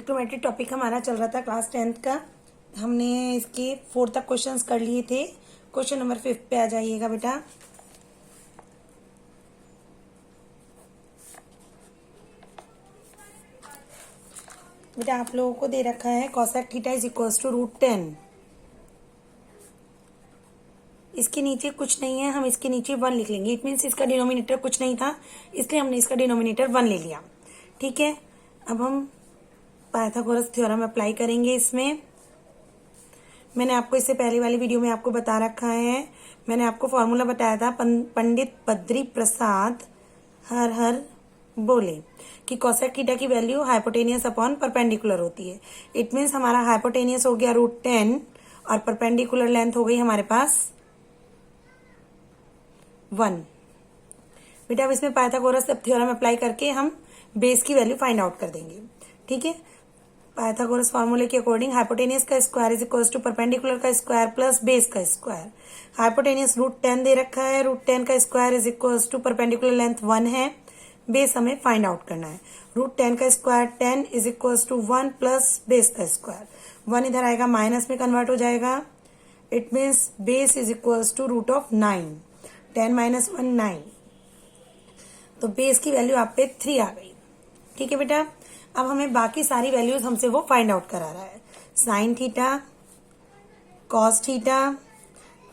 Trigonometry topic हमारा चल रहा था क्लास 10th का। हमने इसके 4 तक क्वेश्चंस कर लिए थे। क्वेश्चन नंबर 5 पे आ जाइएगा बेटा। बेटा आप लोगों को दे रखा है cosec theta is equals to √10। इसके नीचे कुछ नहीं है, हम इसके नीचे 1 लिख लेंगे। इट मीन्स इसका डिनोमिनेटर कुछ नहीं था, इसलिए हमने इसका डिनोमिनेटर 1 ले लिया। ठीक है, अब हम पाइथागोरस थ्योरम अप्लाई करेंगे। इसमें मैंने आपको इससे पहले वाली वीडियो में आपको बता रखा है। मैंने आपको फॉर्मूला बताया था, पंडित बद्री प्रसाद हर हर बोले कि कोसेक थीटा की वैल्यू हाइपोटेनियस अपॉन परपेंडिकुलर होती है। इट मीन्स हमारा हाइपोटेनियस हो गया √10 और परपेंडिकुलर लेंथ हो गई हमारे पास 1। बेटा अब इसमें पाइथागोरस थ्योरम अप्लाई करके हम बेस की वैल्यू फाइंड आउट कर देंगे। ठीक है, पाइथागोरस फॉर्मूले के अकॉर्डिंग हाइपोटेनियस का square is equals to perpendicular का स्क्वायर प्लस बेस का स्क्वायर। हाइपोटेनियस √10 दे रखा है, √10 का square is equals to perpendicular length 1 है, बेस हमें फाइंड आउट करना है। √10 का square 10 is equals to 1 plus base का स्क्वायर। 1 इधर आएगा, माइनस में कन्वर्ट हो जाएगा। It means base is equals to √9। 10 - 1 9, तो बेस की वैल्यू आप पे 3 आ गई। ठीक है बेटा, अब हमें बाकी सारी वैल्यूज हमसे वो फाइंड आउट करा रहा है। Sine theta, cos theta,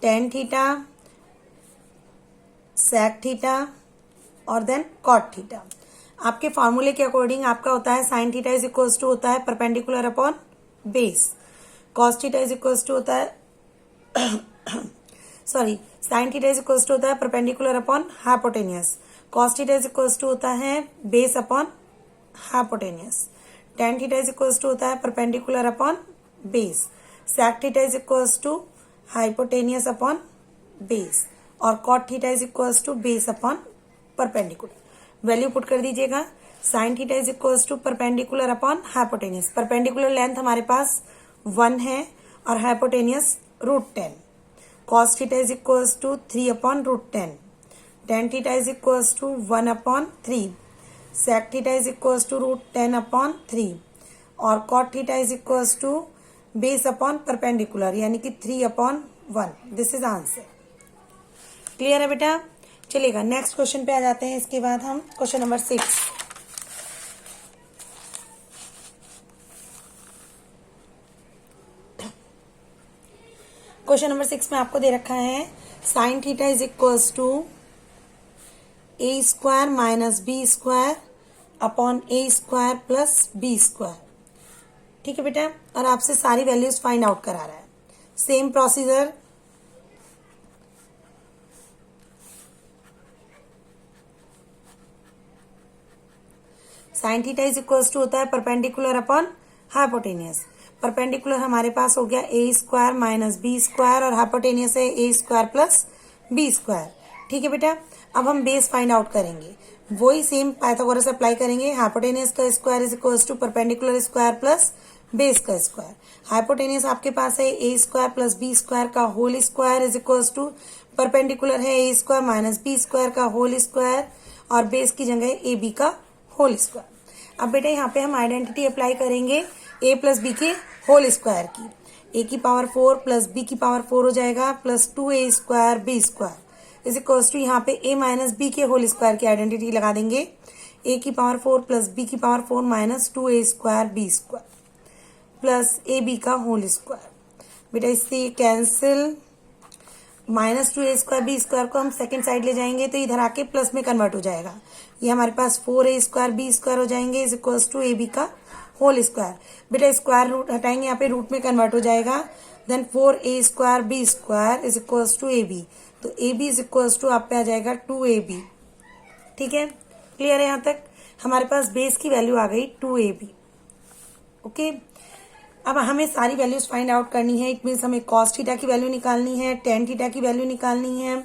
tan theta, sec theta और देन कॉट थीटा। आपके फॉर्मूले के अकॉर्डिंग आपका होता है sine theta is equals to होता है perpendicular upon base. Cos theta is equals to होता है sorry sine theta is equals to होता है perpendicular upon hypotenuse. Cos theta is equals to होता है base upon hypotenuse. Tan theta is equals to होता है perpendicular upon base. Sec theta is equals to hypotenuse upon base और cot theta is equals to base upon perpendicular. Value put कर दीजिएगा। Sine theta is equals to perpendicular upon hypotenuse. Perpendicular length हमारे पास 1 है और hypotenuse √10। Cos theta is equals to 3 upon √10। Tan theta is equals to 1 upon 3। Sec theta is equals to √10 upon 3 और cot theta is equals to base upon perpendicular यानी कि 3 upon 1। This is answer. Clear है बेटा? चलिएगा next question पे आ जाते हैं। इसके बाद हम क्वेश्चन नंबर 6। क्वेश्चन नंबर 6 में आपको दे रखा है sine theta is equals to a² - b² upon a² plus b²। ठीक है बेटा, और आपसे सारी वैल्यूज फाइंड आउट करा रहा है। Same procedure, sine theta is equals to होता है परपेंडिकुलर अपॉन हाइपोटेनियस। परपेंडिकुलर हमारे पास हो गया a² - b² और हाइपोटेनियस है a² प्लस b²। ठीक है बेटा, अब हम बेस फाइंड आउट करेंगे। वही सेम पाइथागोरस अप्लाई करेंगे। हाइपोटेनियस का square is equals to perpendicular square plus base का स्क्वायर। हाइपोटेनियस आपके पास है a² प्लस b² का whole square is equals to perpendicular है a² - b² का होल स्क्वायर और बेस की जगह ab का होल स्क्वायर। अब बेटा यहाँ पे हम आइडेंटिटी अप्लाई करेंगे a प्लस b के होल स्क्वायर की। a की पावर 4 प्लस b की पावर 4 हो जाएगा plus 2a² b² is equals to यहाँ पे a माइनस b के होल स्क्वायर की आइडेंटिटी लगा देंगे। a की पावर 4 प्लस b की power 4 minus 2a² b² plus ab का होल स्क्वायर। बेटा इससे कैंसिल, माइनस 2a² b² को हम सेकेंड साइड ले जाएंगे तो इधर आके प्लस में कन्वर्ट हो जाएगा। ये हमारे पास 4a² b² हो जाएंगे इज इक्वल्स टू ab का होल स्क्वायर। बेटा स्क्वायर रूट हटाएंगे, यहाँ पे रूट में कन्वर्ट हो जाएगा। Then 4a² b² is equals to ab, तो ab इज इक्वल्स टू आप पे आ जाएगा 2ab। ठीक है, क्लियर है? यहाँ तक हमारे पास बेस की वैल्यू आ गई 2ab। ओके, अब हमें सारी वैल्यूज फाइंड आउट करनी है। इट मीन्स हमें कॉस थीटा की वैल्यू निकालनी है, टेन थीटा की वैल्यू निकालनी है,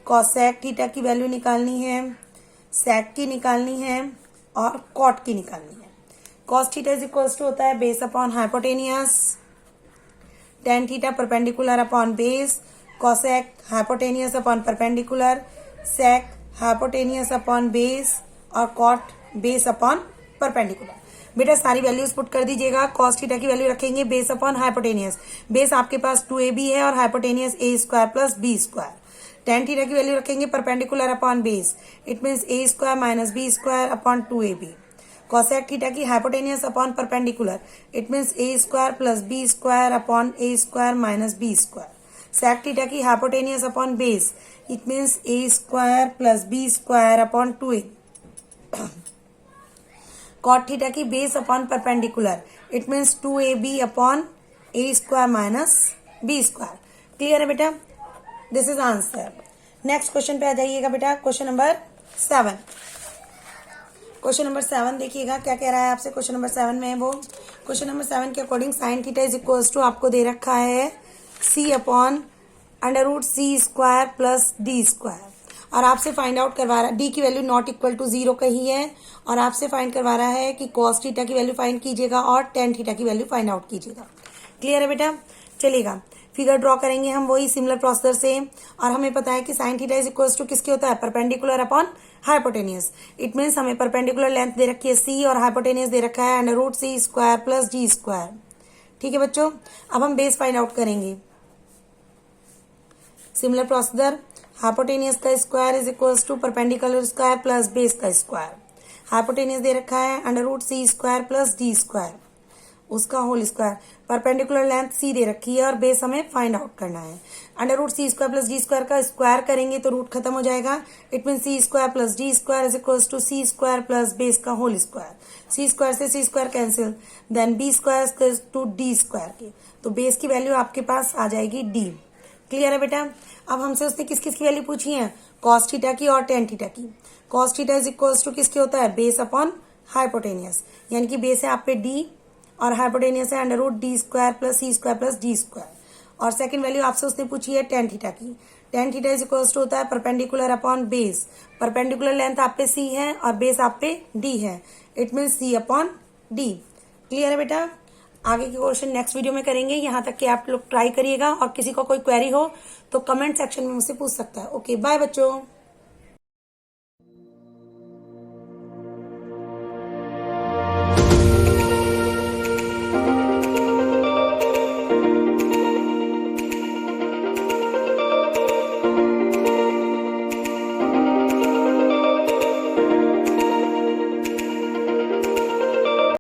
कॉसेक थीटा की वैल्यू निकालनी है, सेक की निकालनी है और कॉट की निकालनी है। Cos theta is equals to होता है base upon hypotenuse, tan theta perpendicular upon base, cosec hypotenuse upon perpendicular, sec hypotenuse upon base और कॉट बेस अपॉन परपेंडिकुलर। बेटा सारी वैल्यूज पुट कर दीजिएगा। कॉस थीटा की वैल्यू रखेंगे बेस अपॉन हाइपोटेनियस। बेस आपके पास 2ab है और hypotenuse a square plus b square. Tan theta की वैल्यू रखेंगे perpendicular upon base, it means a square minus b square upon 2ab। Cosec theta की hypotenuse upon perpendicular, it means a square plus b square upon a square minus b square. Sec theta की hypotenuse upon base, it means a square plus b square upon 2a। Cot theta की base upon perpendicular, it means 2ab upon a square minus b square. Clear है बेटा? This is answer. Next question पे आ जाइएगा बेटा, question number 7। Question number 7 देखिएगा क्या कह रहा है आपसे। क्वेश्चन नंबर 7 में है वो, क्वेश्चन नंबर 7 के according sine theta is equals to आपको दे रखा है c upon under root C square plus D square, और आपसे फाइंड आउट करवा रहा है डी की वैल्यू नॉट इक्वल टू 0 कही है, और आपसे फाइंड करवा रहा है कि कॉस थीटा की वैल्यू फाइंड कीजिएगा और टेन थीटा की वैल्यू फाइंड आउट कीजिएगा। क्लियर है बेटा? चलिएगा फिगर ड्रॉ करेंगे हम वही सिमिलर प्रोसेसर से, और हमें पता है कि sine theta is equals to किसके होता है, perpendicular upon hypotenuse. It means हमें परपेंडिकुलर लेंथ दे रखी है c और हाइपोटेनियस दे रखा है under root C square plus D square. ठीक है बच्चों, अब हम बेस फाइंड आउट करेंगे। सिमिलर प्रोसीजर, हाइपोटेनियस का square is equals to perpendicular square plus base का स्क्वायर। हाइपोटेनियस दे रखा है under root C square plus D square, उसका whole square. Perpendicular length c दे रखी है और बेस हमें फाइंड आउट करना है। Under root C square plus D square का स्क्वायर करेंगे तो रूट खत्म हो जाएगा, it mean C square plus D square is equals to C square plus base का होल स्क्वायर। सी स्क्वायर से C square cancel, then B square to D square के, तो बेस की वैल्यू आपके पास आ जाएगी डी। क्लियर है बेटा? अब हमसे उसने किस किस की वैल्यू पूछी है, कॉस थीटा की और टेन थीटा की। Cos theta is equals to किसके होता है, बेस अपॉन हाइपोटेनियस, यानी कि बेस है आप पे डी और हाइपोटेनियस है under root D square plus C square plus D square. और सेकंड वैल्यू आपसे उसने पूछी है टेन थीटा की। Tan theta is equals to होता है perpendicular upon base. Perpendicular length आप पे सी है और बेस आप पे डी है, it mean C upon D. Clear है बेटा? आगे के क्वेश्चन नेक्स्ट वीडियो में करेंगे, यहाँ तक कि आप लोग ट्राई करिएगा, और किसी को कोई क्वेरी हो तो कमेंट सेक्शन में मुझसे पूछ सकता है। ओके बाय बच्चों।